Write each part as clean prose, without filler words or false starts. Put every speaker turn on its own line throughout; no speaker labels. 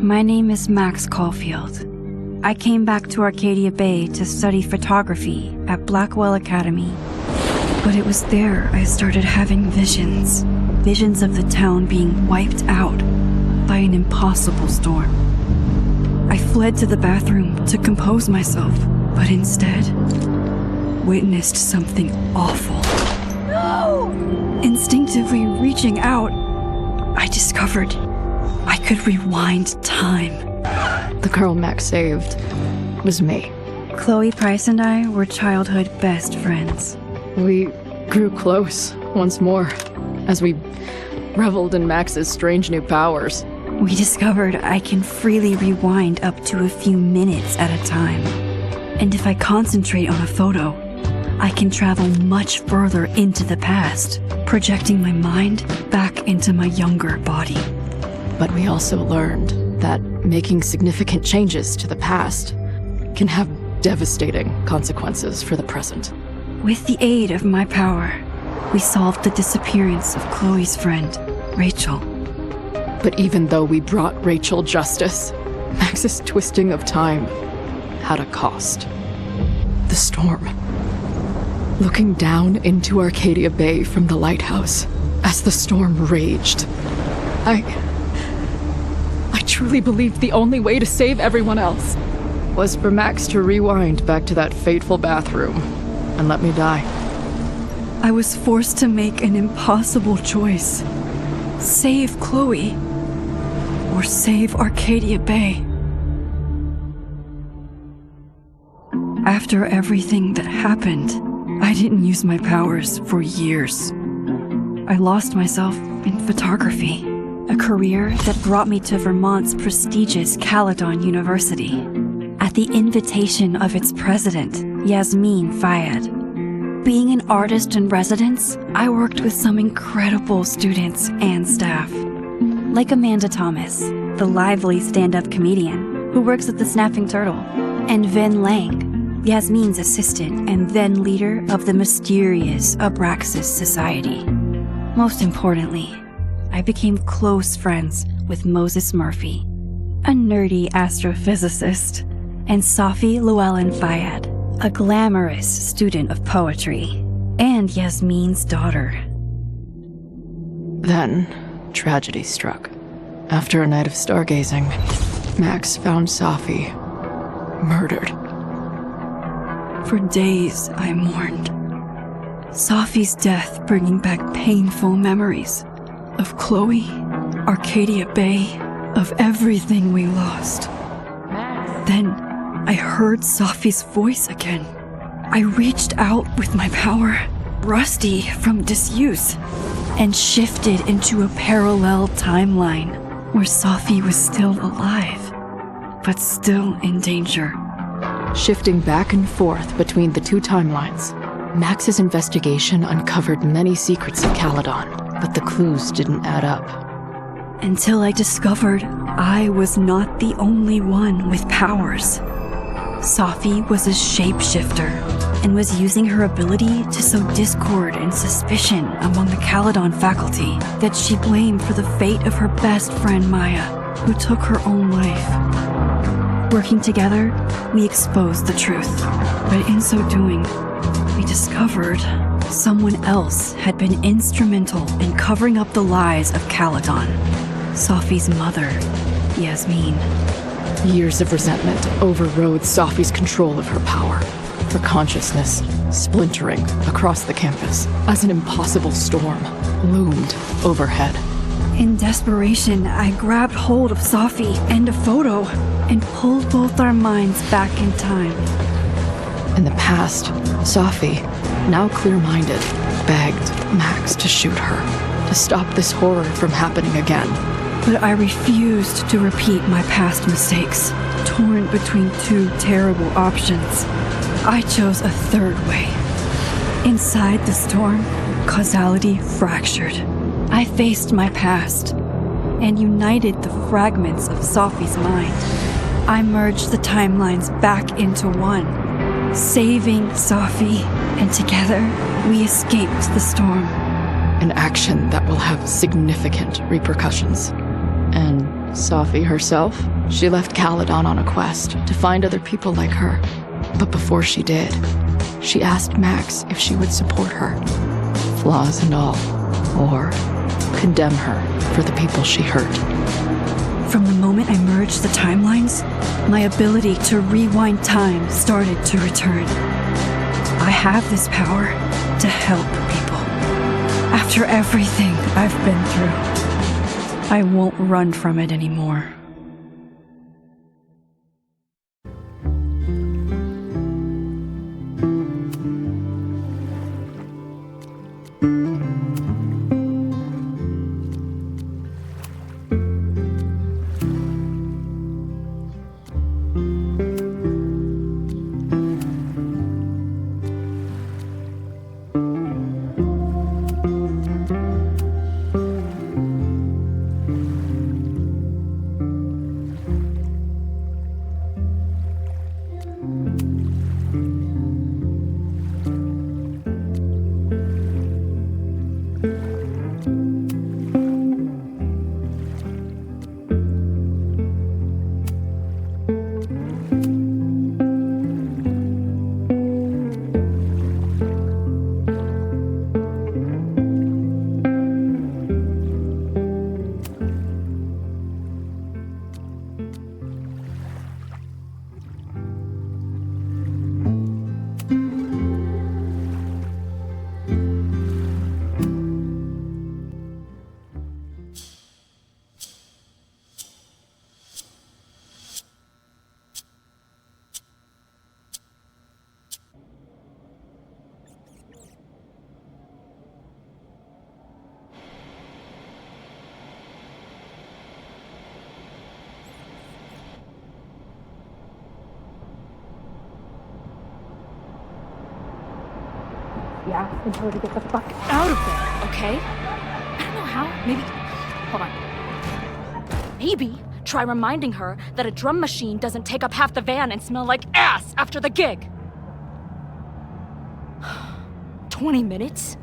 My name is Max Caulfield. I came back to Arcadia Bay to study photography at Blackwell Academy. But it was there I started having visions. Visions of the town being wiped out by an impossible storm. I fled to the bathroom to compose myself, but instead witnessed something awful. No! Instinctively reaching out, I discovered I could rewind time.
The girl Max saved was me.
Chloe Price and I were childhood best friends.
We grew close once more as we reveled in Max's strange new powers.
We discovered I can freely rewind up to a few minutes at a time. And if I concentrate on a photo, I can travel much further into the past, projecting my mind back into my younger body.
But we also learned that making significant changes to the past can have devastating consequences for the present.
With the aid of my power, we solved the disappearance of Chloe's friend, Rachel.
But even though we brought Rachel justice, Max's twisting of time had a cost. The storm. Looking down into Arcadia Bay from the lighthouse as the storm raged, I truly believed the only way to save everyone else was for Max to rewind back to that fateful bathroom and let me die.
I was forced to make an impossible choice. Save Chloe, or save Arcadia Bay. After everything that happened, I didn't use my powers for years. I lost myself in photography, a career that brought me to Vermont's prestigious Caledon University, at the invitation of its president, Yasmin Fayed. Being an artist in residence, I worked with some incredible students and staff, like Amanda Thomas, the lively stand-up comedian who works at the Snapping Turtle, and Vin Lang, Yasmin's assistant and then leader of the mysterious Abraxas Society. Most importantly, I became close friends with Moses Murphy, a nerdy astrophysicist, and Safi Llewellyn Fayed, a glamorous student of poetry, and Yasmin's daughter.
Then, tragedy struck. After a night of stargazing, Max found Safi murdered.
For days, I mourned. Safi's death bringing back painful memories of Chloe, Arcadia Bay, of everything we lost. Then, I heard Safi's voice again. I reached out with my power, rusty from disuse, and shifted into a parallel timeline where Safi was still alive, but still in danger.
Shifting back and forth between the two timelines, Max's investigation uncovered many secrets of Caledon, but the clues didn't add up.
Until I discovered I was not the only one with powers. Safi was a shapeshifter and was using her ability to sow discord and suspicion among the Caledon faculty that she blamed for the fate of her best friend Maya, who took her own life. Working together, we exposed the truth, but in so doing, we discovered someone else had been instrumental in covering up the lies of Caledon. Safi's mother, Yasmin.
Years of resentment overrode Safi's control of her power, her consciousness splintering across the campus as an impossible storm loomed overhead.
In desperation, I grabbed hold of Safi and a photo and pulled both our minds back in time.
In the past, Safi, now clear-minded, begged Max to shoot her, to stop this horror from happening again.
But I refused to repeat my past mistakes, torn between two terrible options. I chose a third way. Inside the storm, causality fractured. I faced my past and united the fragments of Safi's mind. I merged the timelines back into one, saving Safi, and together we escaped the storm.
An action that will have significant repercussions. And Safi herself. She left Caledon on a quest to find other people like her. But before she did, she asked Max if she would support her, flaws and all, or condemn her for the people she hurt.
From the moment I merged the timelines, my ability to rewind time started to return. I have this power to help people. After everything I've been through, I won't run from it anymore.
Yeah, and tell her to get the fuck out of there, okay? I don't know how. Maybe. Hold on. Maybe try reminding her that a drum machine doesn't take up half the van and smell like ass after the gig. 20 minutes?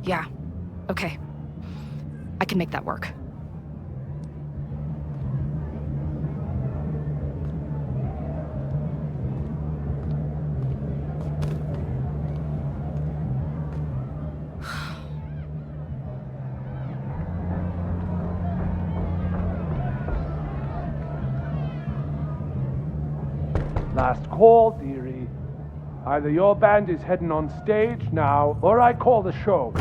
Yeah, okay. I can make that work.
Last call, dearie. Either your band is heading on stage now, or I call the show.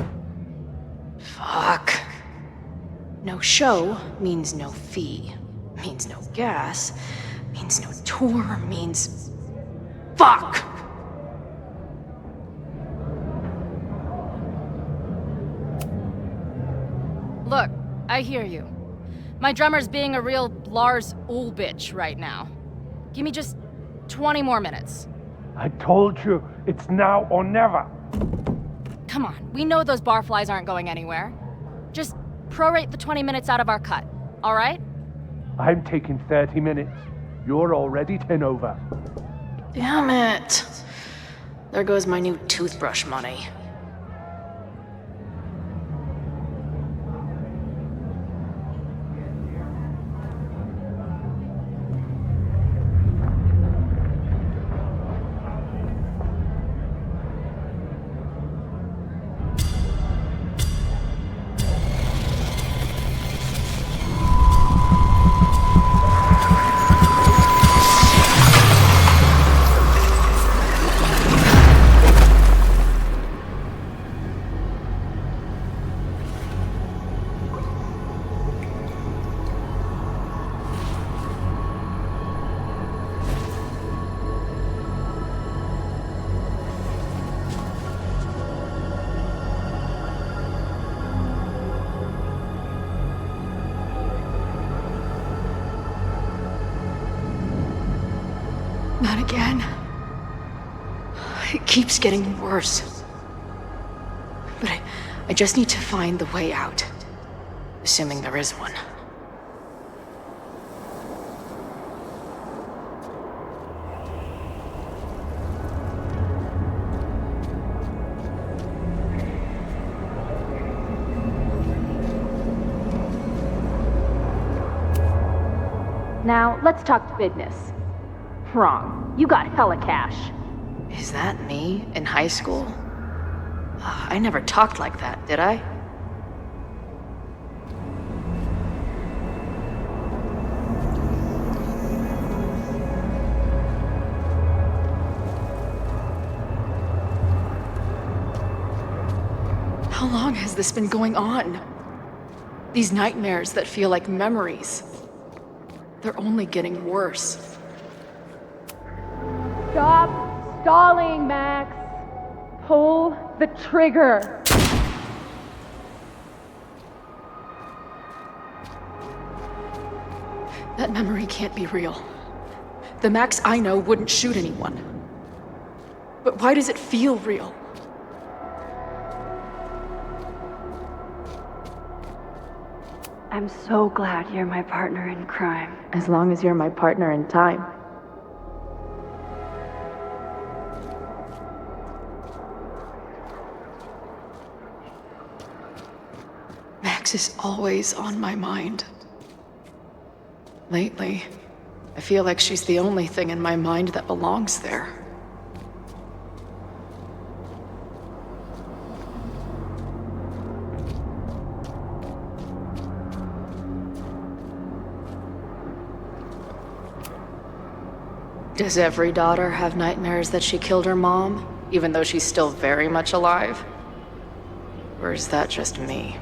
Fuck. No show means no fee. Means no gas. Means no tour. Means... Fuck!
Look, I hear you. My drummer's being a real Lars Ul bitch right now. Give me just 20 more minutes.
I told you, it's now or never.
Come on, we know those barflies aren't going anywhere. Just prorate the 20 minutes out of our cut, all right?
I'm taking 30 minutes. You're already 10 over.
Damn it. There goes my new toothbrush money. Not again. It keeps getting worse. But I just need to find the way out. Assuming there is one.
Now, let's talk business. Wrong. You got hella cash.
Is that me in high school? I never talked like that, did I? How long has this been going on? These nightmares that feel like memories. They're only getting worse.
Stop stalling, Max. Pull the trigger.
That memory can't be real. The Max I know wouldn't shoot anyone. But why does it feel real?
I'm so glad you're my partner in crime.
As long as you're my partner in time. Max is always on my mind. Lately, I feel like she's the only thing in my mind that belongs there. Does every daughter have nightmares that she killed her mom, even though she's still very much alive? Or is that just me?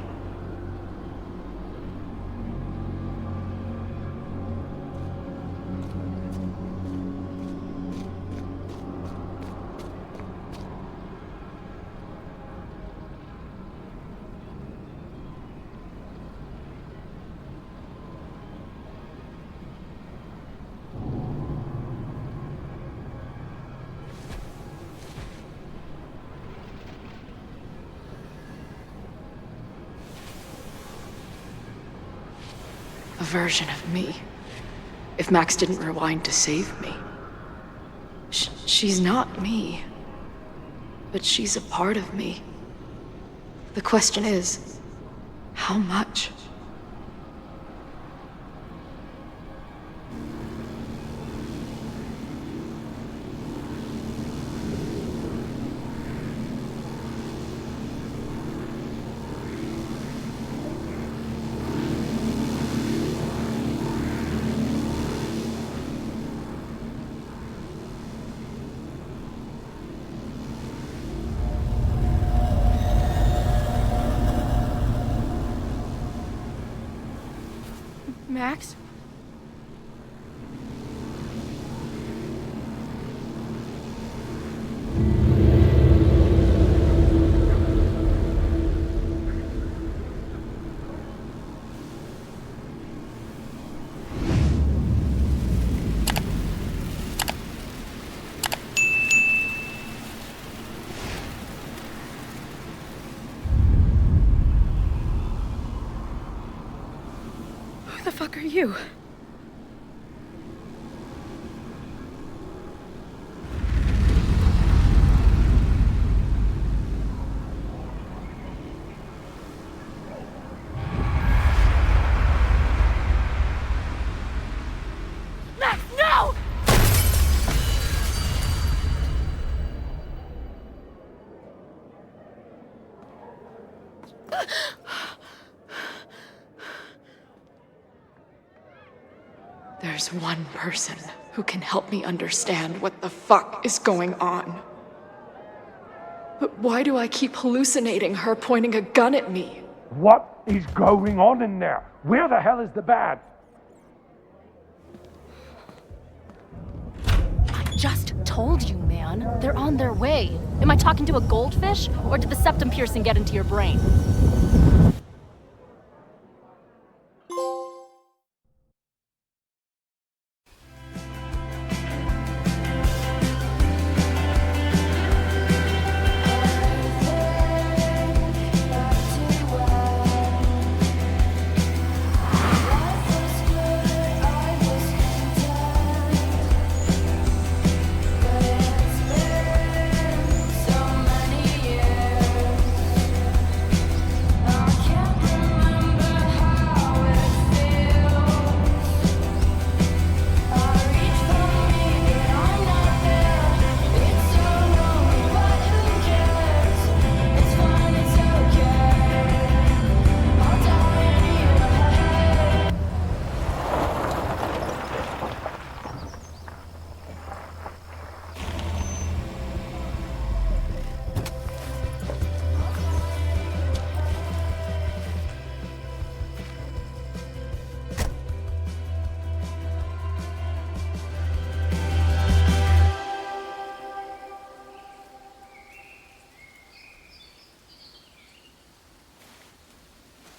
A version of me. If Max didn't rewind to save me. She's not me. But she's a part of me. The question is, how much? Max? Who the fuck are you?
Max, no!
There's one person who can help me understand what the fuck is going on. But why do I keep hallucinating her pointing a gun at me?
What is going on in there? Where the hell is the bad?
I just told you, man. They're on their way. Am I talking to a goldfish, or did the septum piercing get into your brain?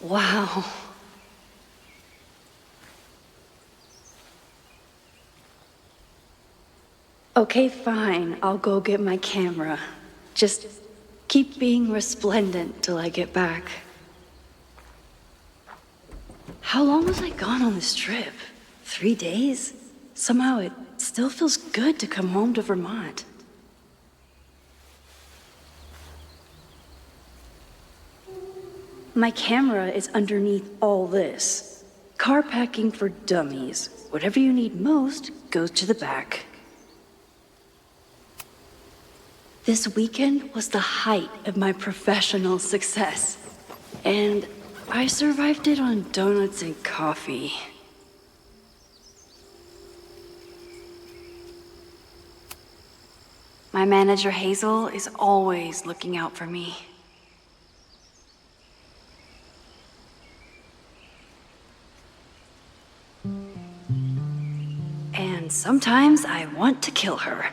Wow. Okay, fine. I'll go get my camera. Just keep being resplendent till I get back. How long was I gone on this trip? 3 days? Somehow it still feels good to come home to Vermont. My camera is underneath all this. Car packing for dummies. Whatever you need most goes to the back. This weekend was the height of my professional success. And I survived it on donuts and coffee. My manager Hazel is always looking out for me. And sometimes I want to kill her.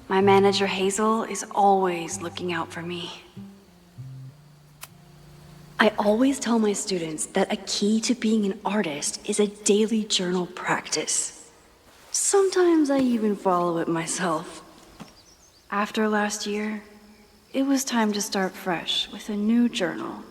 My manager Hazel is always looking out for me. I always tell my students that a key to being an artist is a daily journal practice. Sometimes I even follow it myself. After last year, it was time to start fresh with a new journal.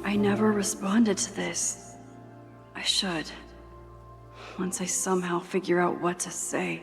I never responded to this. I should. Once I somehow figure out what to say.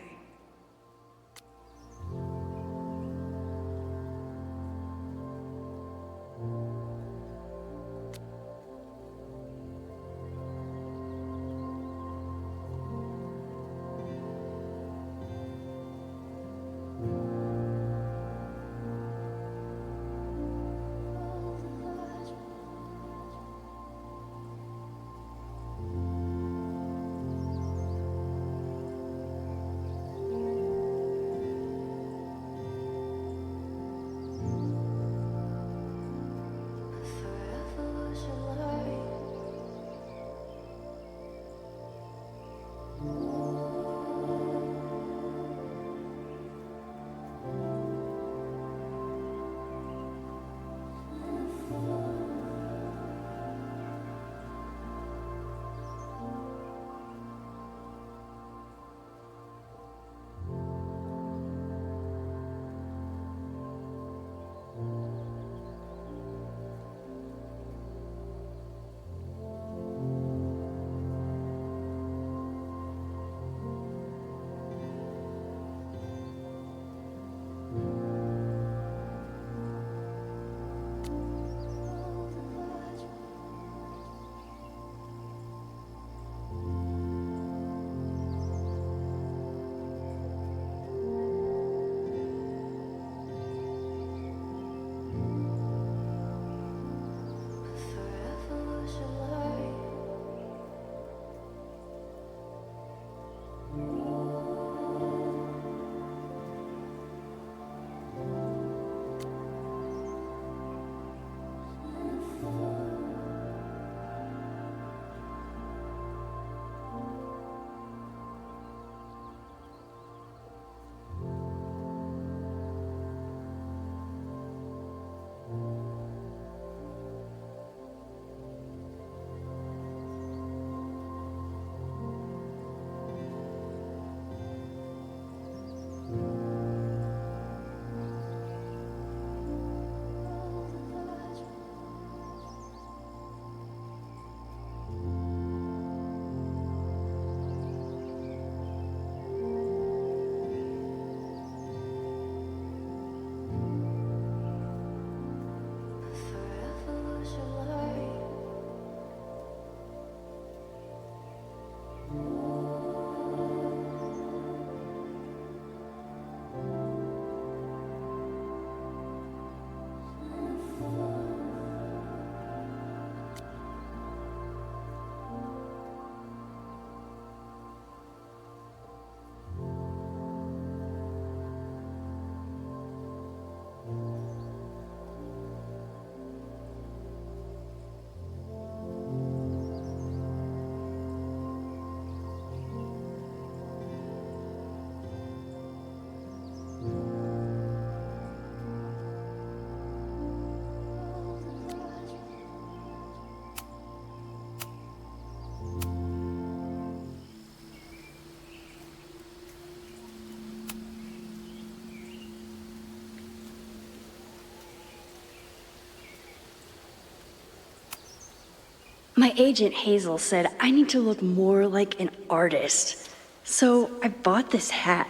My agent Hazel said I need to look more like an artist, so I bought this hat.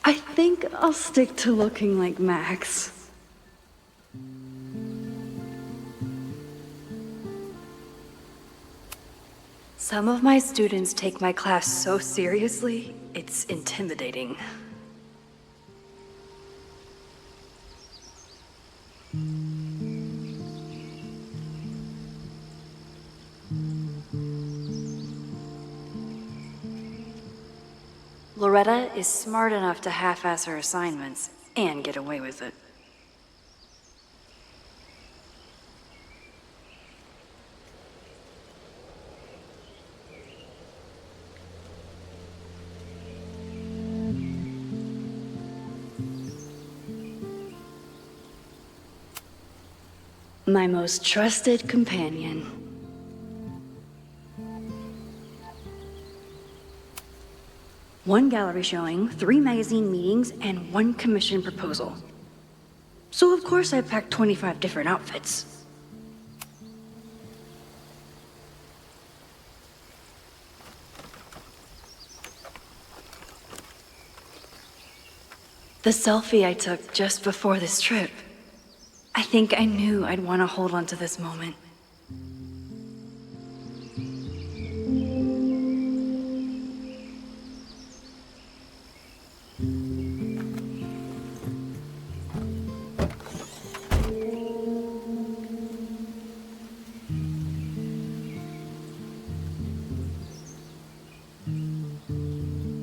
I think I'll stick to looking like Max. Some of my students take my class so seriously, it's intimidating. Loretta is smart enough to half-ass her assignments and get away with it. My most trusted companion. One gallery showing, 3 magazine meetings, and 1 commission proposal. So of course I packed 25 different outfits. The selfie I took just before this trip. I think I knew I'd want to hold on to this moment.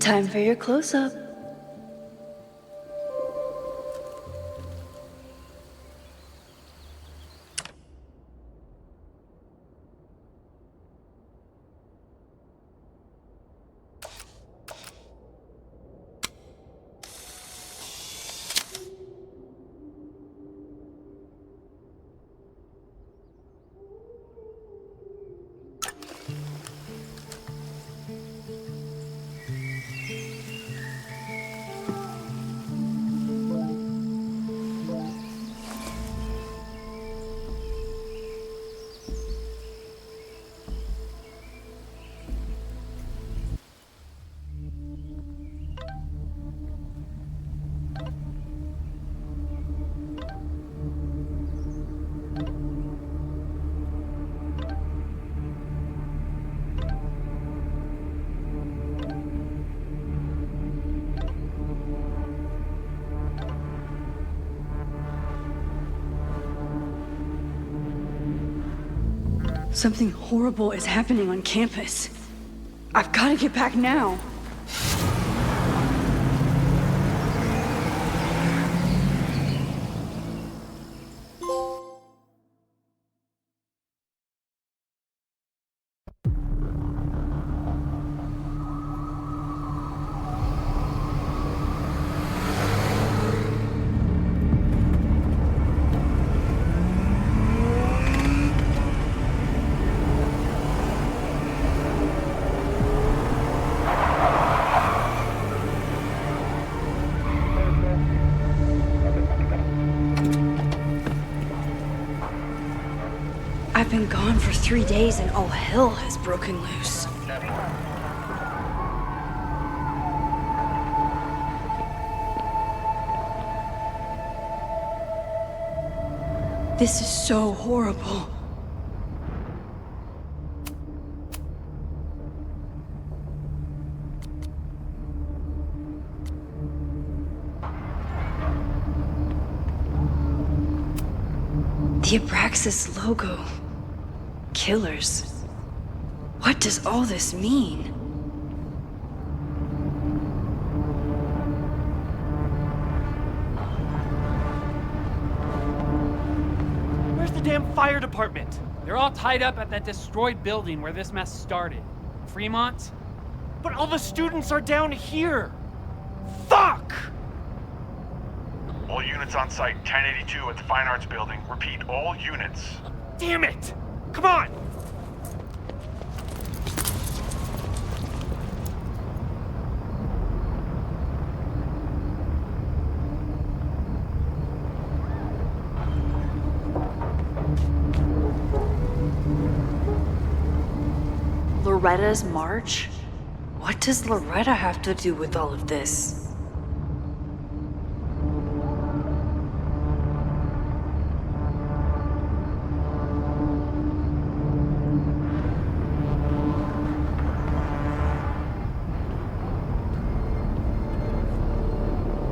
Time for your close-up. Something horrible is happening on campus. I've got to get back now. I've been gone for 3 days and all hell has broken loose. This is so horrible. The Abraxas logo. Killers. What does all this mean?
Where's the damn fire department? They're all tied up at that destroyed building where this mess started. Fremont? But all the students are down here! Fuck!
All units on site, 1082 at the Fine Arts Building. Repeat, all units.
Damn it! Come on!
Loretta's march? What does Loretta have to do with all of this?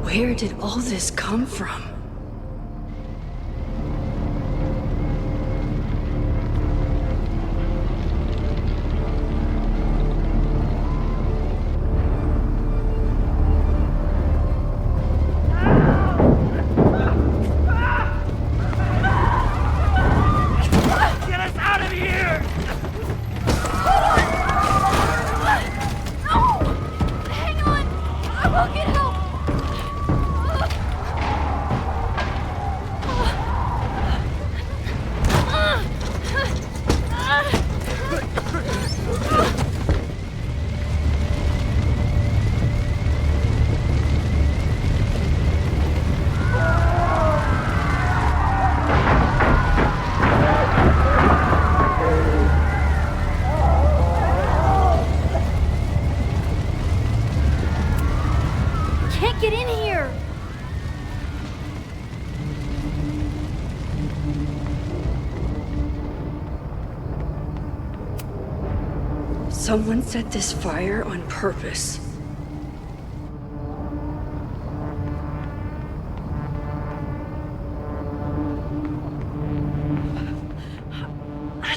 Where did all this come from? Someone set this fire on purpose.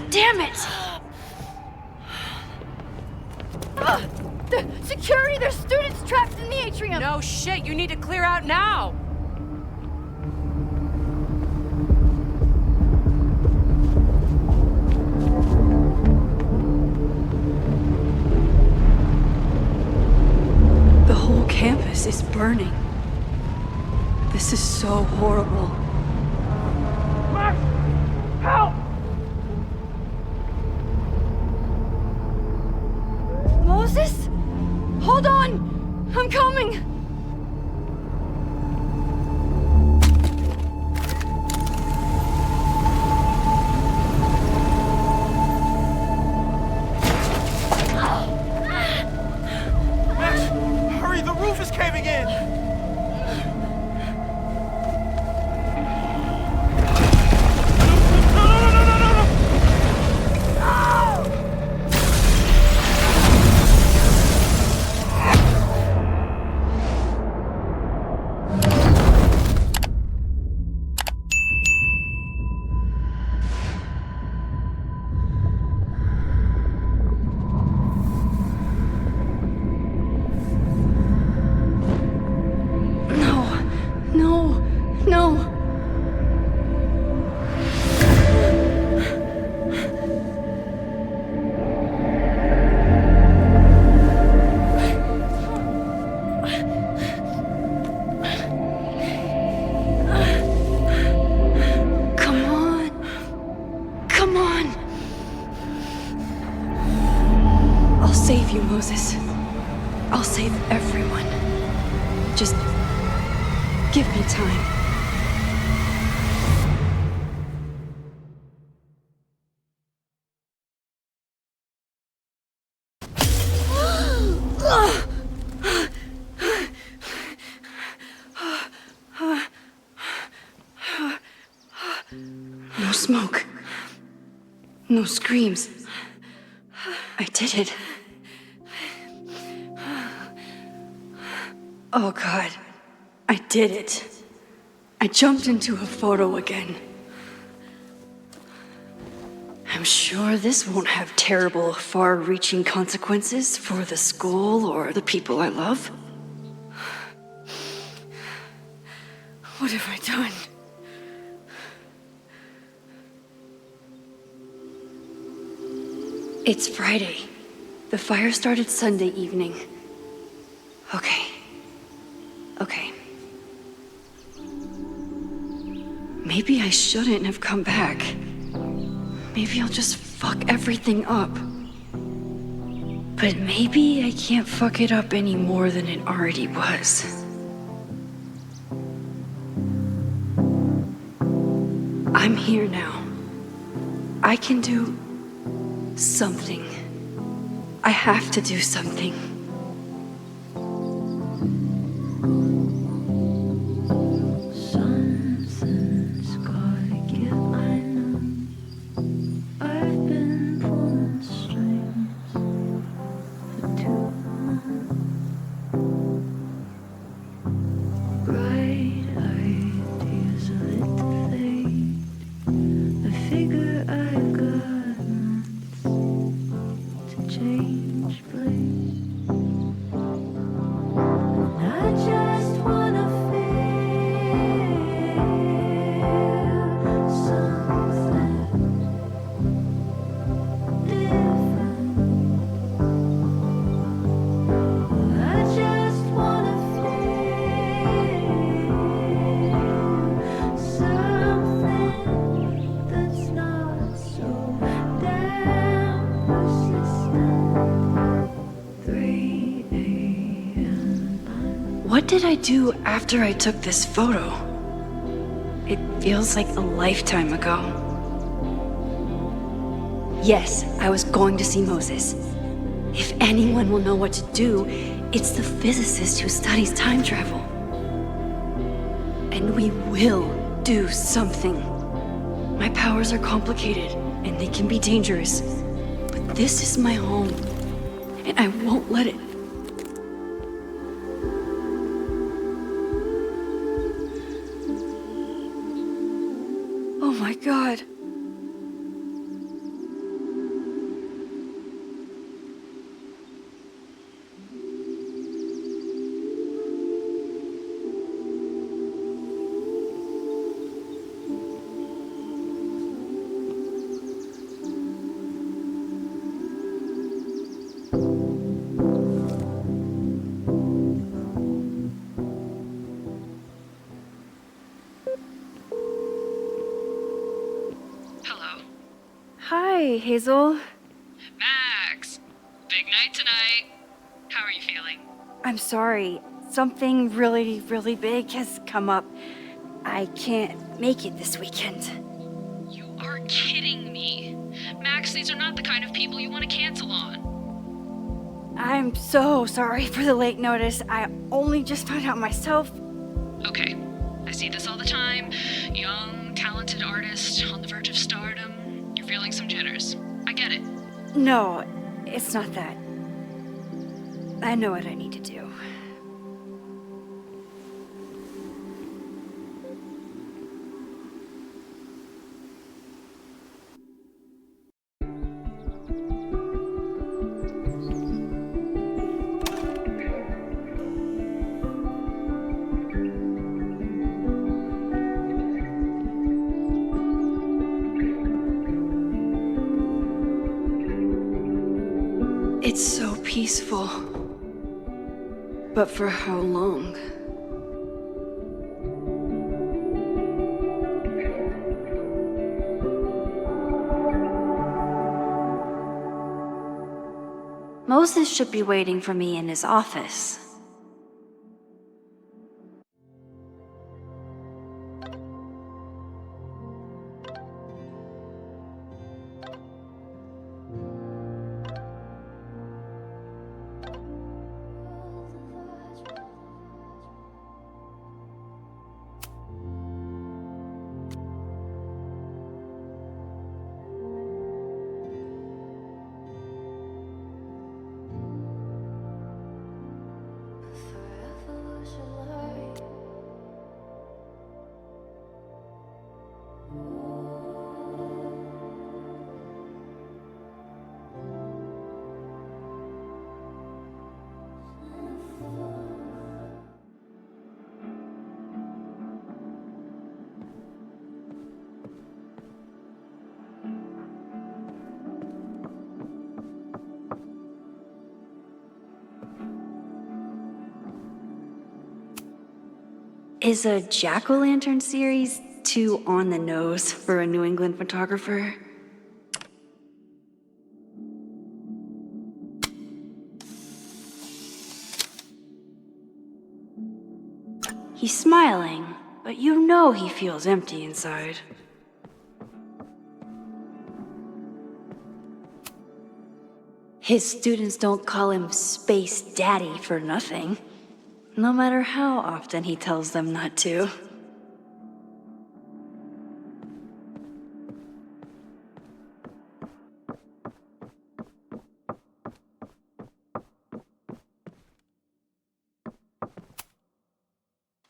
Damn it! The security! There's students trapped in the atrium!
No shit, you need to clear out now!
The whole campus is burning. This is so horrible.
Max! Help!
Moses? Hold on! I'm coming!
Max, hurry, the roof is caving in!
Save you, Moses. I'll save everyone. Just give me time. No smoke. No screams. I did it. Oh God, I did it. I jumped into a photo again. I'm sure this won't have terrible, far-reaching consequences for the school or the people I love. What have I done? It's Friday. The fire started Sunday evening. Okay. Maybe I shouldn't have come back. Maybe I'll just fuck everything up. But maybe I can't fuck it up any more than it already was. I'm here now. I can do something. I have to do something.
Something's gotta give, I know. I've been pulling strings for too long. Bright ideas are lit to fade. I figure I've got months to change place. And I just wanna feel something different. I just wanna feel something that's not so damn persistent. 3 a.m.
What did I do after I took this photo? It feels like a lifetime ago. Yes, I was going to see Moses. If anyone will know what to do, it's the physicist who studies time travel. And we will do something. My powers are complicated, and they can be dangerous. But this is my home. and I won't let it. Oh my God. Hi, Hazel.
Max! Big night tonight. How are you feeling?
I'm sorry. Something really, really big has come up. I can't make it this weekend.
You are kidding me. Max, these are not the kind of people you want to cancel on.
I'm so sorry for the late notice. I only just found out myself.
Okay, I see this all the time. Young, talented artist on the verge of stardom. You're feeling some jitters. I get it.
No, it's not that. I know what I need to do. It's so peaceful. But for how long? Moses should be waiting for me in his office. Is a jack-o'-lantern series too on the nose for a New England photographer? He's smiling, but you know he feels empty inside. His students don't call him Space Daddy for nothing. No matter how often he tells them not to.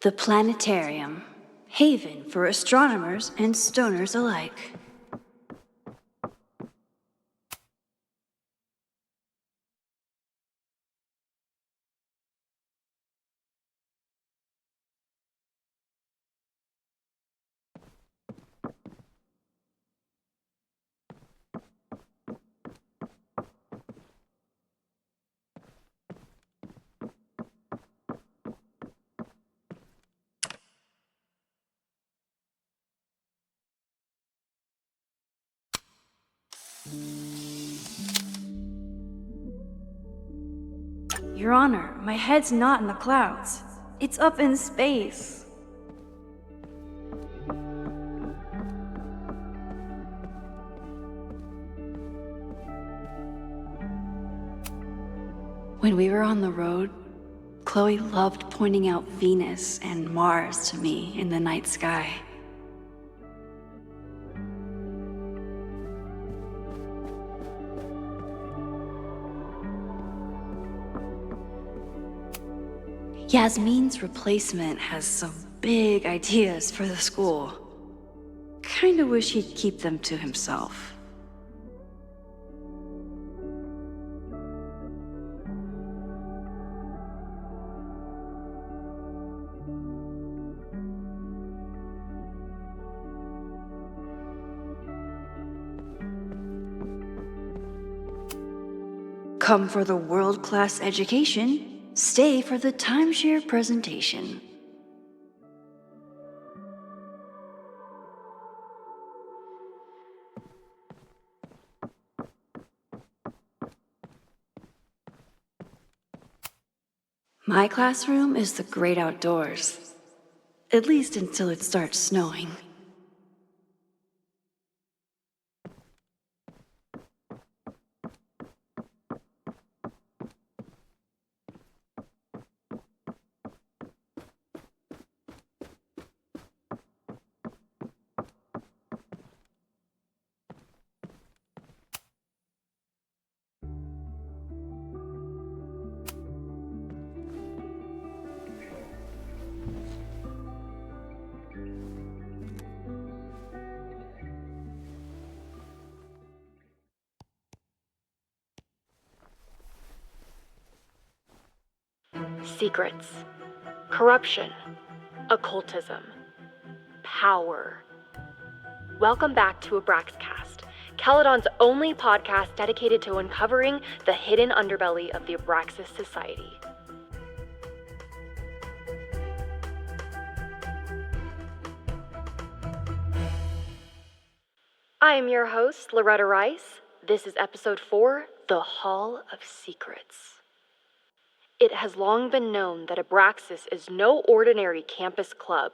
The planetarium, haven for astronomers and stoners alike. Your Honor, my head's not in the clouds. It's up in space. When we were on the road, Chloe loved pointing out Venus and Mars to me in the night sky. Yasmin's replacement has some big ideas for the school. Kinda wish he'd keep them to himself. Come for the world-class education, stay for the timeshare presentation. My classroom is the great outdoors. At least until it starts snowing.
Secrets, corruption, occultism, power. Welcome back to Abraxas, Caledon's only podcast dedicated to uncovering the hidden underbelly of the Abraxas Society. I am your host, Loretta Rice. This is episode 4, The Hall of Secrets. It has long been known that Abraxas is no ordinary campus club.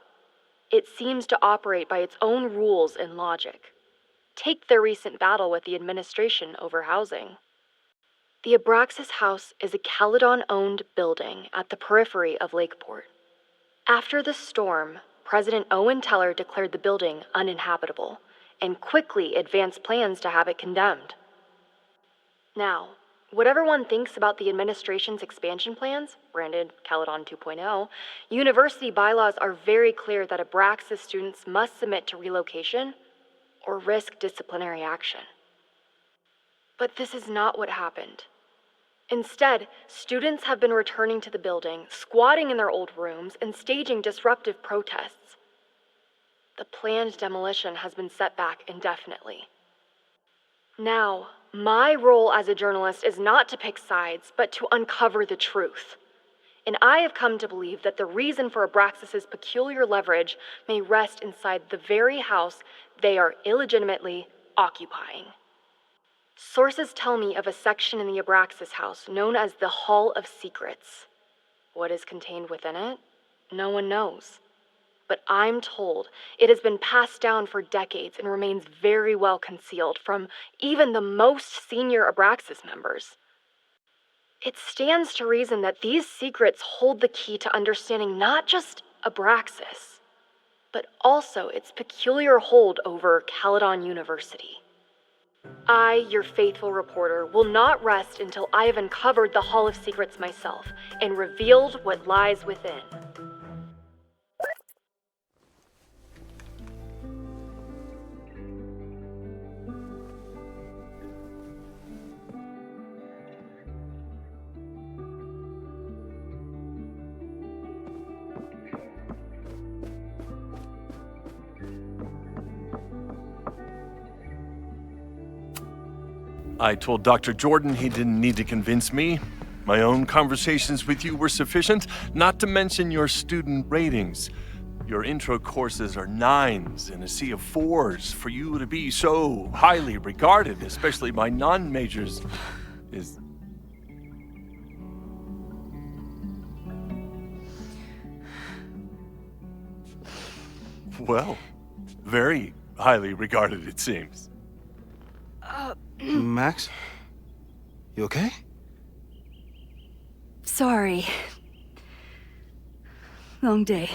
It seems to operate by its own rules and logic. Take their recent battle with the administration over housing. The Abraxas House is a Caledon-owned building at the periphery of Lakeport. After the storm, President Owen Teller declared the building uninhabitable and quickly advanced plans to have it condemned. Now, whatever one thinks about the administration's expansion plans, branded Caledon 2.0, university bylaws are very clear that Abraxas students must submit to relocation or risk disciplinary action. But this is not what happened. Instead, students have been returning to the building, squatting in their old rooms, and staging disruptive protests. The planned demolition has been set back indefinitely. Now, my role as a journalist is not to pick sides, but to uncover the truth. And I have come to believe that the reason for Abraxas' peculiar leverage may rest inside the very house they are illegitimately occupying. Sources tell me of a section in the Abraxas house known as the Hall of Secrets. What is contained within it? No one knows. But I'm told it has been passed down for decades and remains very well concealed from even the most senior Abraxas members. It stands to reason that these secrets hold the key to understanding not just Abraxas, but also its peculiar hold over Caledon University. I, your faithful reporter, will not rest until I have uncovered the Hall of Secrets myself and revealed what lies within.
I told Dr. Jordan he didn't need to convince me. My own conversations with you were sufficient, not to mention your student ratings. Your intro courses are 9s in a sea of 4s. For you to be so highly regarded, especially by non-majors, is... well, very highly regarded, it seems.
Max? You okay?
Sorry. Long day.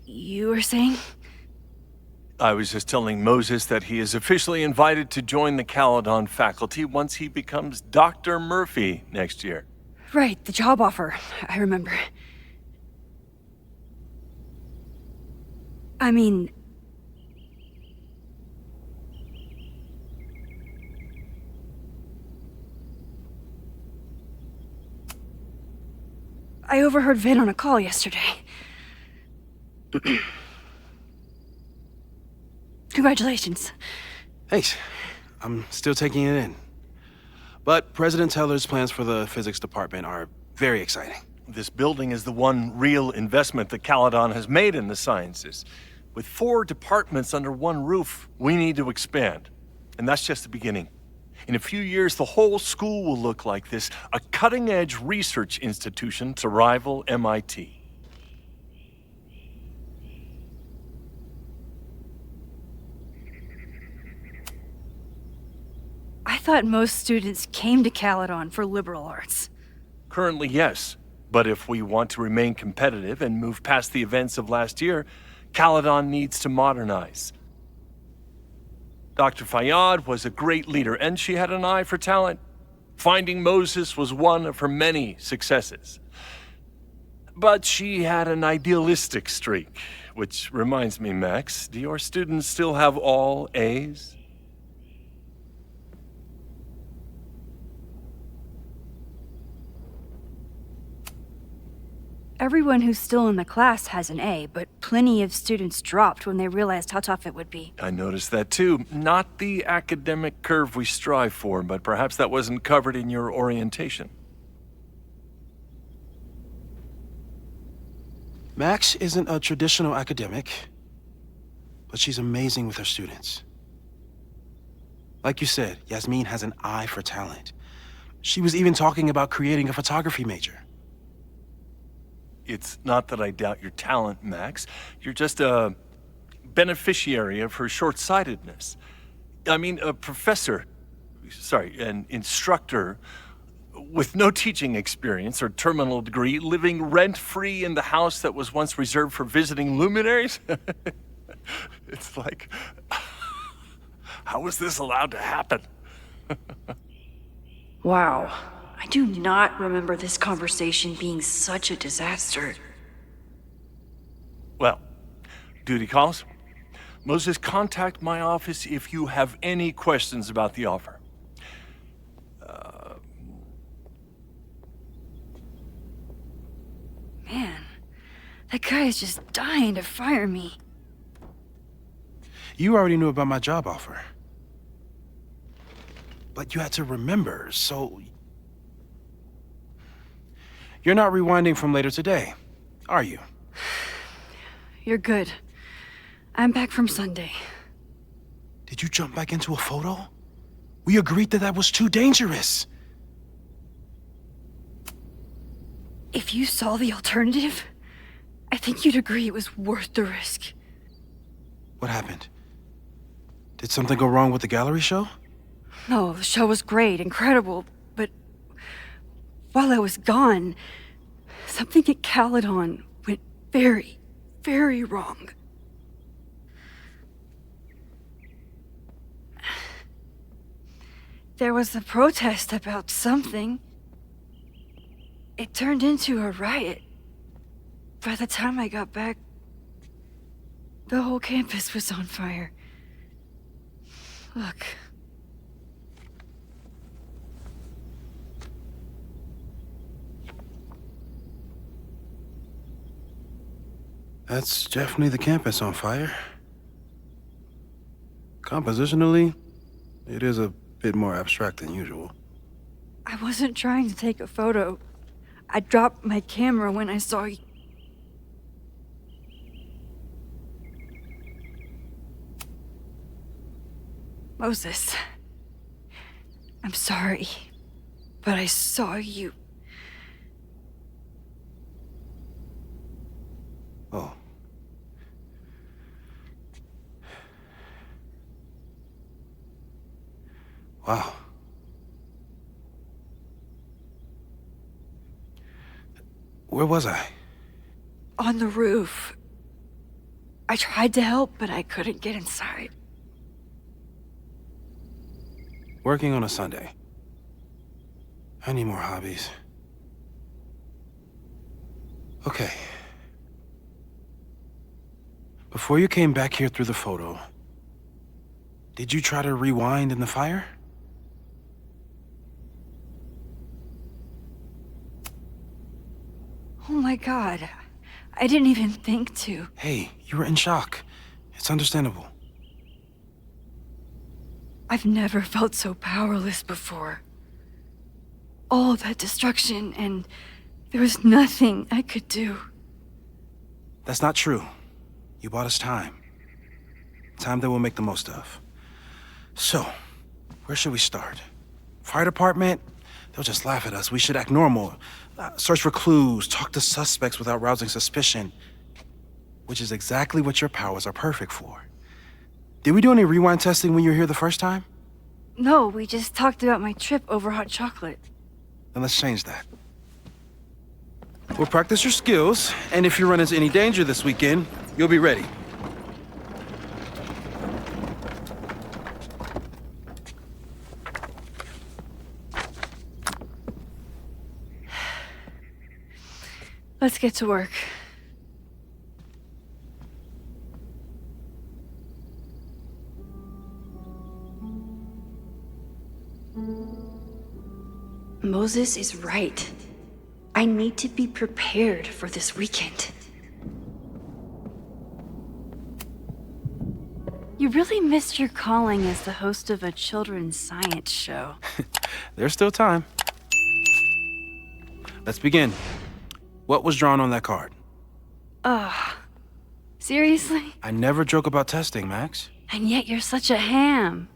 You were saying?
I was just telling Moses that he is officially invited to join the Caledon faculty once he becomes Dr. Murphy next year.
Right, the job offer. I remember. I mean... I overheard Vin on a call yesterday. Congratulations.
Thanks. I'm still taking it in. But President Teller's plans for the physics department are very exciting.
This building is the one real investment that Caledon has made in the sciences. With 4 departments under one roof, we need to expand. And that's just the beginning. In a few years, the whole school will look like this, a cutting-edge research institution to rival MIT.
I thought most students came to Caledon for liberal arts.
Currently, yes. But if we want to remain competitive and move past the events of last year, Caledon needs to modernize. Dr. Fayyad was a great leader, and she had an eye for talent. Finding Moses was one of her many successes. But she had an idealistic streak, which reminds me, Max, do your students still have all A's?
Everyone who's still in the class has an A, but plenty of students dropped when they realized how tough it would be.
I noticed that too. Not the academic curve we strive for, but perhaps that wasn't covered in your orientation.
Max isn't a traditional academic, but she's amazing with her students. Like you said, Yasmin has an eye for talent. She was even talking about creating a photography major.
It's not that I doubt your talent, Max. You're just a beneficiary of her short-sightedness. I mean, an instructor with no teaching experience or terminal degree, living rent-free in the house that was once reserved for visiting luminaries? It's like, how was this allowed to happen?
Wow. I do not remember this conversation being such a disaster.
Well, duty calls. Moses, contact my office if you have any questions about the offer.
Man, that guy is just dying to fire me.
You already knew about my job offer. But you had to remember, so... You're not rewinding from later today, are you?
You're good. I'm back from Sunday.
Did you jump back into a photo? We agreed that was too dangerous.
If you saw the alternative, I think you'd agree it was worth the risk.
What happened? Did something go wrong with the gallery show?
No, the show was great, incredible, but while I was gone, something at Caledon went very, very wrong. There was a protest about something. It turned into a riot. By the time I got back, the whole campus was on fire. Look.
That's definitely the campus on fire. Compositionally, it is a bit more abstract than usual.
I wasn't trying to take a photo. I dropped my camera when I saw you. Moses, I'm sorry, but I saw you.
Oh. Wow. Where was I?
On the roof. I tried to help, but I couldn't get inside.
Working on a Sunday. I need more hobbies. Okay. Before you came back here through the photo, did you try to rewind in the fire?
Oh my god. I didn't even think to.
Hey, you were in shock. It's understandable.
I've never felt so powerless before. All that destruction, and there was nothing I could do.
That's not true. You bought us time. Time that we'll make the most of. So, where should we start? Fire department? They'll just laugh at us. We should act normal. Search for clues, talk to suspects without rousing suspicion. Which is exactly what your powers are perfect for. Did we do any rewind testing when you were here the first time?
No, we just talked about my trip over hot chocolate.
Then let's change that. We'll practice your skills, and if you run into any danger this weekend, you'll be ready.
Let's get to work.
Moses is right. I need to be prepared for this weekend.
You really missed your calling as the host of a children's science show.
There's still time. Let's begin. What was drawn on that card?
Seriously?
I never joke about testing, Max.
And yet you're such a ham.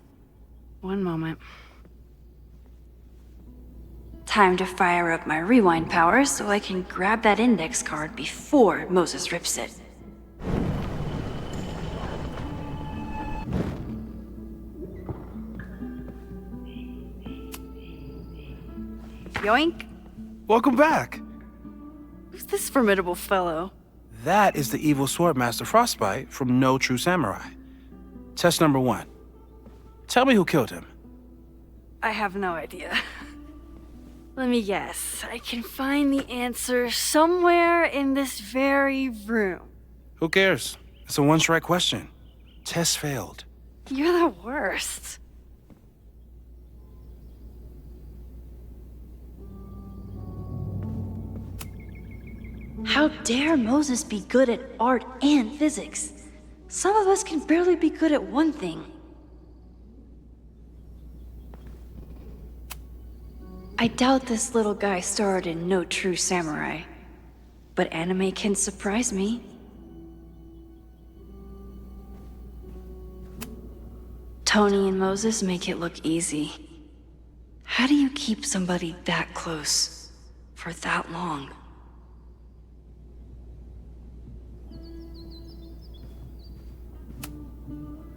One moment. Time to fire up my rewind powers so I can grab that index card before Moses rips it. Yoink!
Welcome back.
Who's this formidable fellow?
That is the evil Swordmaster Frostbite from No True Samurai. Test number 1. Tell me who killed him.
I have no idea. Let me guess. I can find the answer somewhere in this very room.
Who cares? It's a one-strike question. Test failed.
You're the worst. How dare Moses be good at art and physics? Some of us can barely be good at one thing. I doubt this little guy starred in No True Samurai, but anime can surprise me. Tony and Moses make it look easy. How do you keep somebody that close for that long?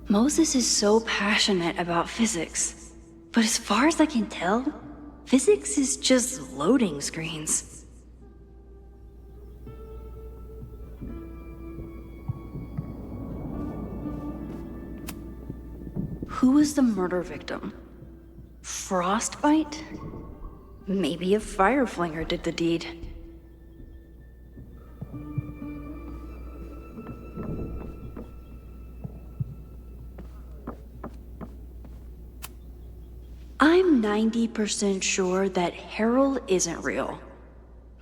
Moses is so passionate about physics, but as far as I can tell, physics is just loading screens. Who was the murder victim? Frostbite? Maybe a fire flinger did the deed. I'm 90% sure that Harold isn't real.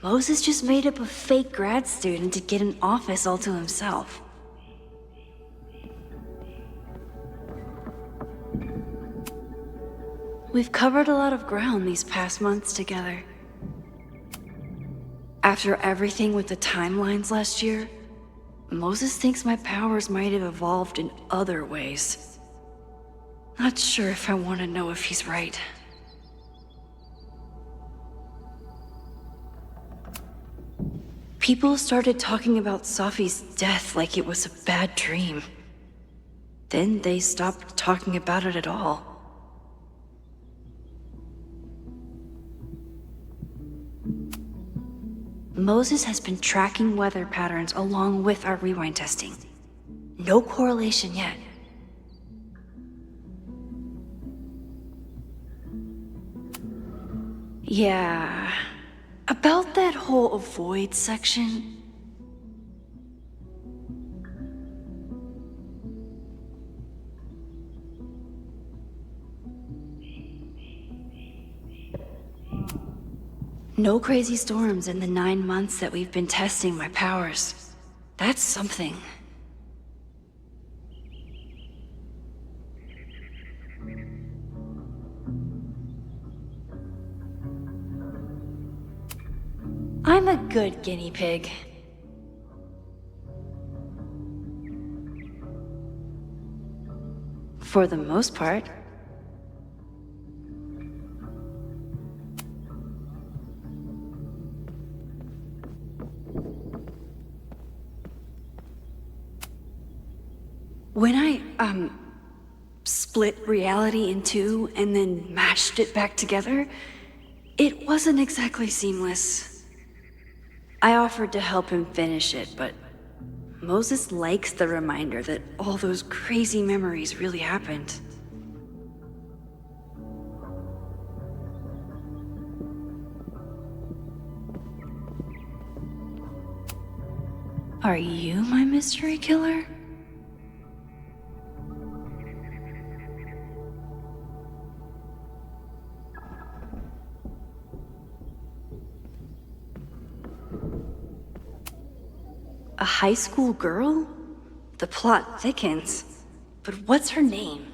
Moses just made up a fake grad student to get an office all to himself. We've covered a lot of ground these past months together. After everything with the timelines last year, Moses thinks my powers might have evolved in other ways. Not sure if I want to know if he's right. People started talking about Safi's death like it was a bad dream. Then they stopped talking about it at all. Moses has been tracking weather patterns along with our rewind testing. No correlation yet. Yeah, about that whole avoid section. No crazy storms in the 9 months that we've been testing my powers. That's something. I'm a good guinea pig. For the most part. When I, split reality in two and then mashed it back together, it wasn't exactly seamless. I offered to help him finish it, but Moses likes the reminder that all those crazy memories really happened. Are you my mystery killer? A high school girl? The plot thickens. But what's her name?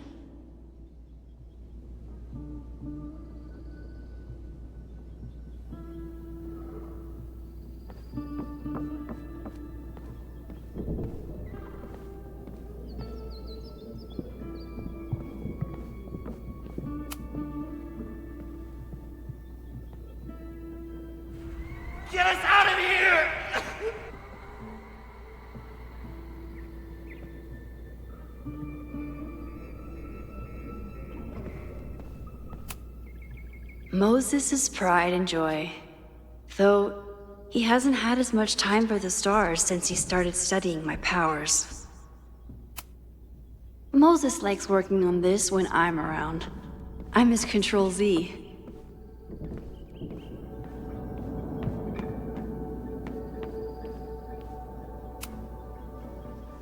Get us out of here!
Moses' pride and joy. Though he hasn't had as much time for the stars since he started studying my powers. Moses likes working on this when I'm around. I'm his Control Z.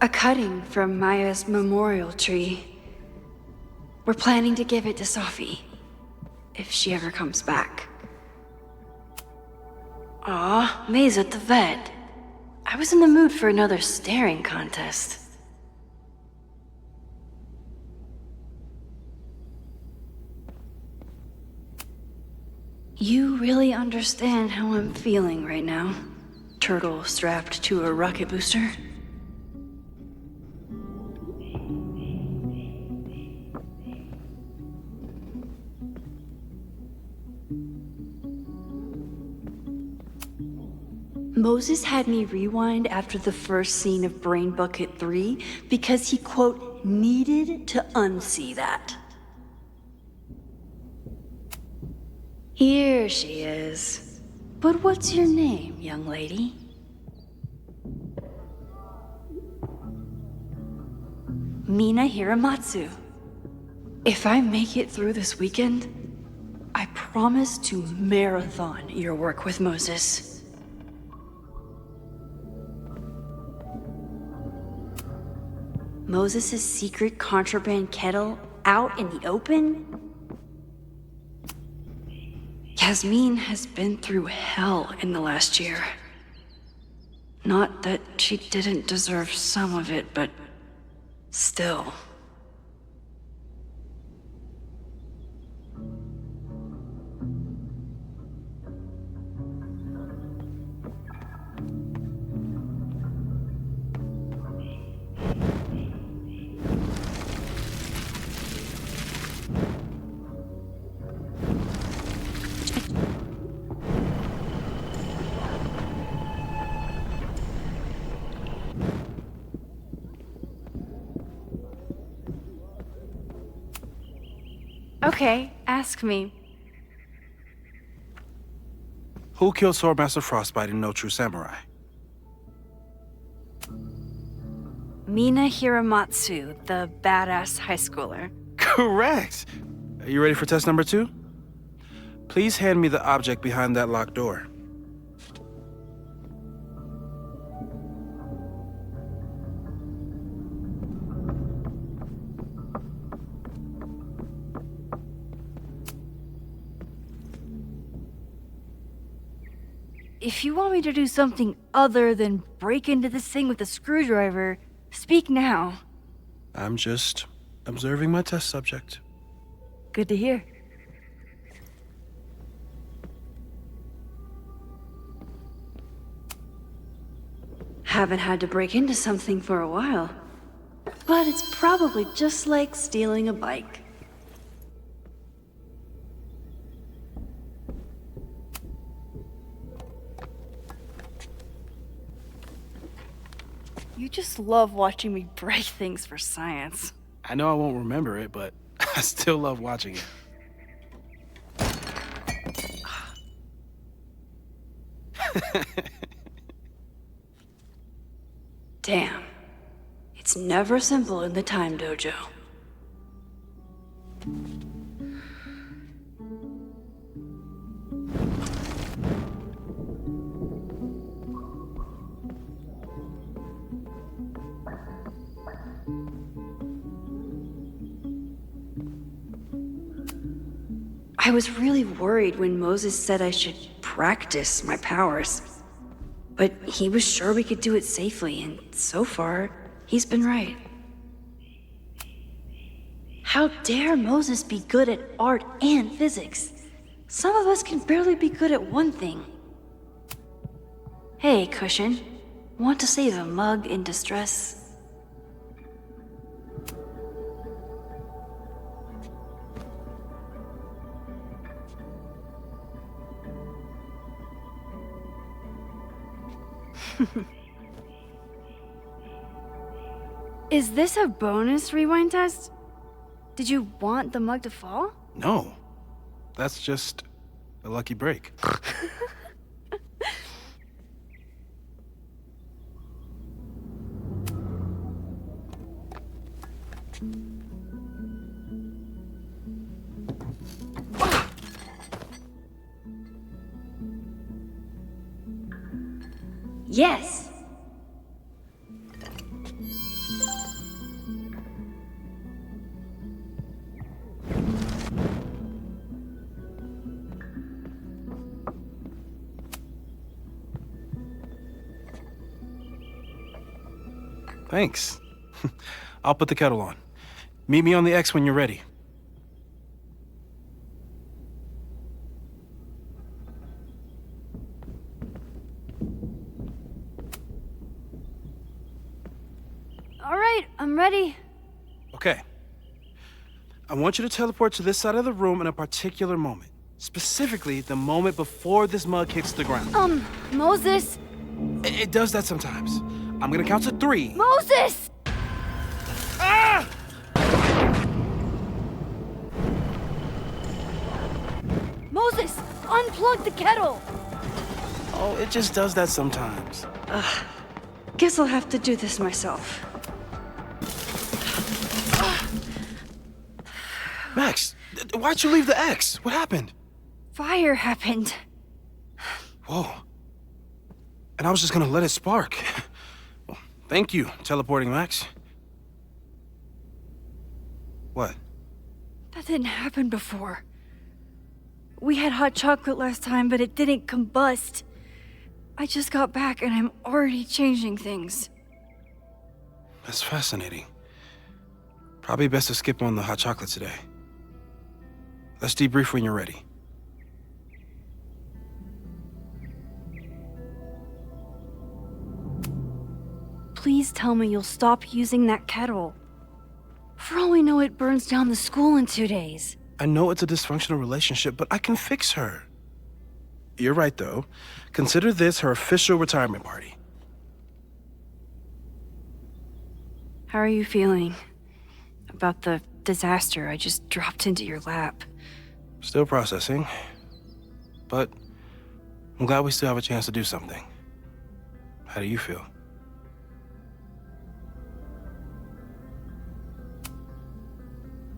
A cutting from Maya's memorial tree. We're planning to give it to Safi. If she ever comes back. Aw, May's at the vet. I was in the mood for another staring contest. You really understand how I'm feeling right now? Turtle strapped to a rocket booster? Moses had me rewind after the first scene of Brain Bucket 3 because he, quote, needed to unsee that. Here she is. But what's your name, young lady? Mina Hiramatsu. If I make it through this weekend, I promise to marathon your work with Moses. Moses' secret contraband kettle out in the open? Yasmin has been through hell in the last year. Not that she didn't deserve some of it, but still. Okay, ask me.
Who killed Swordmaster Frostbite in No True Samurai?
Mina Hiramatsu, the badass high schooler.
Correct! Are you ready for test number 2? Please hand me the object behind that locked door.
if you want me to do something other than break into this thing with a screwdriver, speak now.
I'm just observing my test subject.
Good to hear. Haven't had to break into something for a while. But it's probably just like stealing a bike. You just love watching me break things for science.
I know I won't remember it, but I still love watching it.
Damn. It's never simple in the time dojo. I was really worried when Moses said I should practice my powers. But he was sure we could do it safely, and so far, he's been right. How dare Moses be good at art and physics? Some of us can barely be good at one thing. Hey, Cushion. Want to save a mug in distress? Is this a bonus rewind test? Did you want the mug to fall?
No. That's just a lucky break.
Yes!
Thanks. I'll put the kettle on. Meet me on the X when you're ready.
All right, I'm ready.
Okay. I want you to teleport to this side of the room in a particular moment. Specifically, the moment before this mug hits the ground.
Moses!
It does that sometimes. I'm gonna count to 3.
Moses!
Ah!
Moses, unplug the kettle!
Oh, it just does that sometimes.
Guess I'll have to do this myself.
Max, why'd you leave the X? What happened?
Fire happened.
Whoa. And I was just gonna let it spark. Well, thank you, teleporting Max. What?
That didn't happen before. We had hot chocolate last time, but it didn't combust. I just got back and I'm already changing things.
That's fascinating. Probably best to skip on the hot chocolate today. Let's debrief when you're ready.
Please tell me you'll stop using that kettle. For all we know, it burns down the school in 2 days.
I know it's a dysfunctional relationship, but I can fix her. You're right, though. Consider this her official retirement party.
How are you feeling about the disaster I just dropped into your lap?
Still processing, but I'm glad we still have a chance to do something. How do you feel?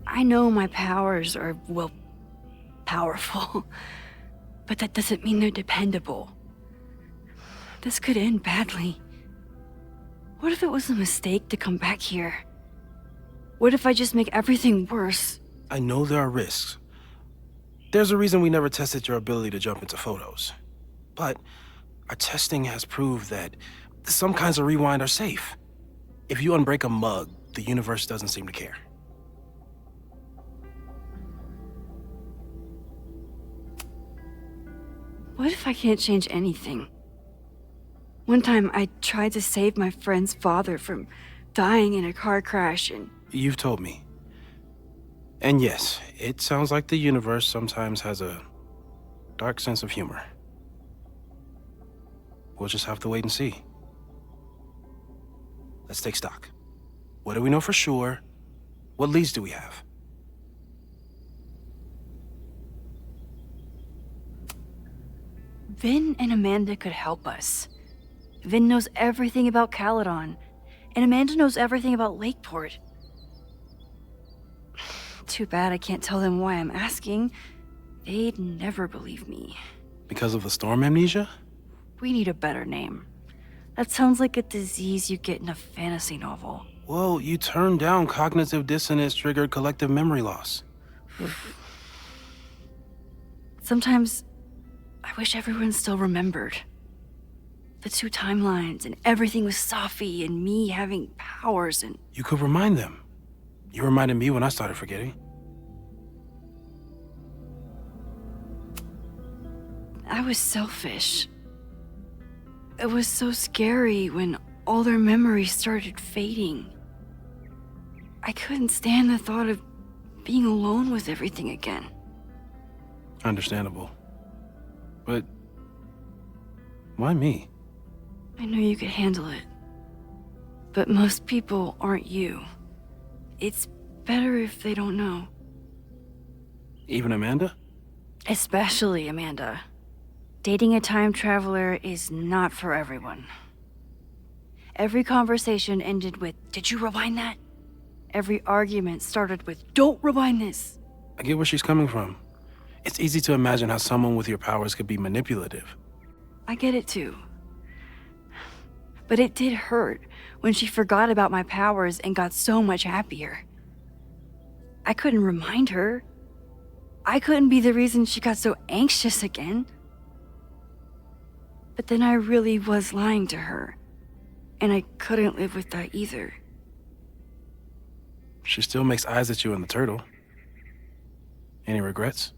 I know my powers are, well, powerful, but that doesn't mean they're dependable. This could end badly. What if it was a mistake to come back here? What if I just make everything worse?
I know there are risks. There's a reason we never tested your ability to jump into photos. But Our testing has proved that some kinds of rewind are safe. If you unbreak a mug, the universe doesn't seem to care.
What if I can't change anything? One time I tried to save my friend's father from dying in a car crash and...
You've told me. And yes, it sounds like the universe sometimes has a dark sense of humor. We'll just have to wait and see. Let's take stock. What do we know for sure? What leads do we have?
Vin and Amanda could help us. Vin knows everything about Caledon, and Amanda knows everything about Lakeport. Too bad I can't tell them why I'm asking. They'd never believe me.
Because of the storm amnesia?
We need a better name. That sounds like a disease you get in a fantasy novel.
Well, you turned down cognitive dissonance triggered collective memory loss.
Sometimes I wish everyone still remembered. The two timelines and everything with Safi and me having powers and...
You could remind them. You reminded me when I started forgetting.
I was selfish. It was so scary when all their memories started fading. I couldn't stand the thought of being alone with everything again.
Understandable. But why me?
I knew you could handle it. But most people aren't you. It's better if they don't know.
Even Amanda?
Especially Amanda. Dating a time traveler is not for everyone. Every conversation ended with, "Did you rewind that?" Every argument started with, "Don't rewind this."
I get where she's coming from. It's easy to imagine how someone with your powers could be manipulative.
I get it too. But it did hurt when she forgot about my powers and got so much happier. I couldn't remind her. I couldn't be the reason she got so anxious again. But then I really was lying to her, and I couldn't live with that either.
She still makes eyes at you and the turtle. Any regrets?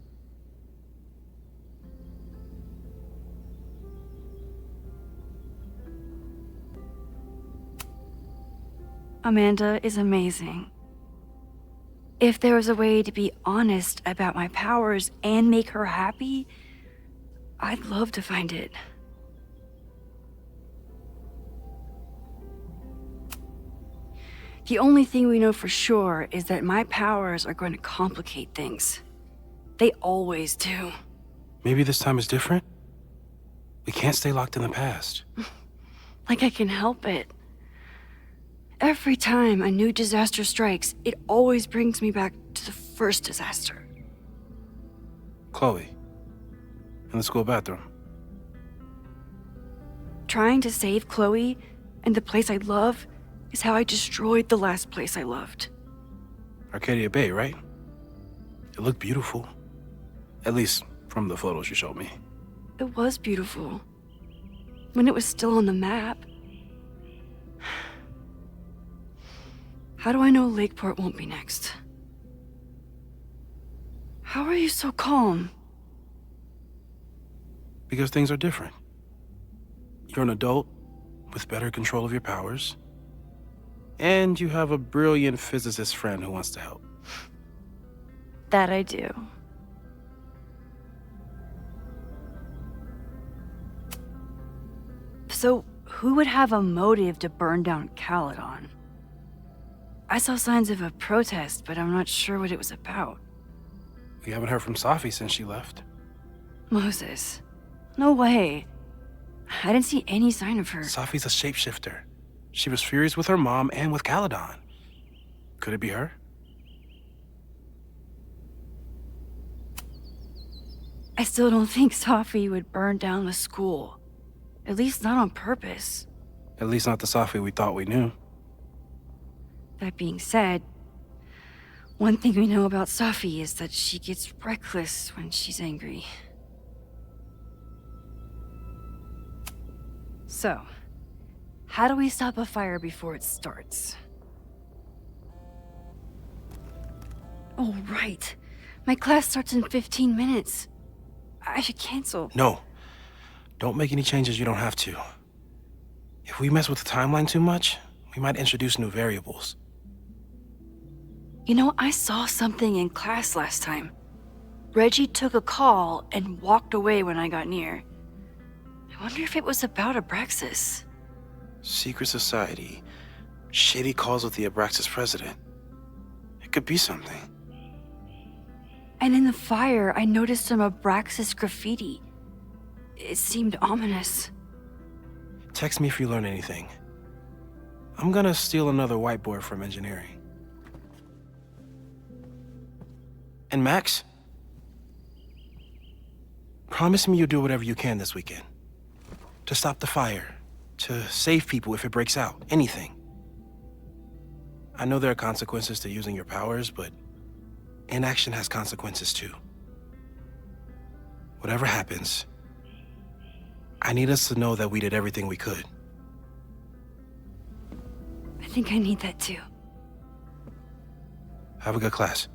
Amanda is amazing. If there was a way to be honest about my powers and make her happy, I'd love to find it. The only thing we know for sure is that my powers are going to complicate things. They always do.
Maybe this time is different? We can't stay locked in the past.
Like I can help it. Every time a new disaster strikes, it always brings me back to the first disaster.
Chloe, in the school bathroom.
Trying to save Chloe and the place I love is how I destroyed the last place I loved.
Arcadia Bay, right? It looked beautiful. At least from the photos you showed me.
It was beautiful. When it was still on the map. How do I know Lakeport won't be next? How are you so calm?
Because things are different. You're an adult with better control of your powers. And you have a brilliant physicist friend who wants to help.
That I do. So, who would have a motive to burn down Caledon? I saw signs of a protest, but I'm not sure what it was about.
We haven't heard from Safi since she left.
Moses. No way. I didn't see any sign of her.
Safi's a shapeshifter. She was furious with her mom and with Caledon. Could it be her?
I still don't think Safi would burn down the school. At least not on purpose.
At least not the Safi we thought we knew.
That being said, one thing we know about Safi is that she gets reckless when she's angry. So, how do we stop a fire before it starts? Oh, right. My class starts in 15 minutes. I should cancel.
No. Don't make any changes you don't have to. If we mess with the timeline too much, we might introduce new variables.
You know, I saw something in class last time. Reggie took a call and walked away when I got near. I wonder if it was about Abraxas.
Secret society. Shady calls with the Abraxas president. It could be something.
And in the fire, I noticed some Abraxas graffiti. It seemed ominous.
Text me if you learn anything. I'm gonna steal another whiteboard from engineering. And Max? Promise me you'll do whatever you can this weekend. To stop the fire. To save people if it breaks out. Anything. I know there are consequences to using your powers, but inaction has consequences too. Whatever happens, I need us to know that we did everything we could.
I think I need that too.
Have a good class.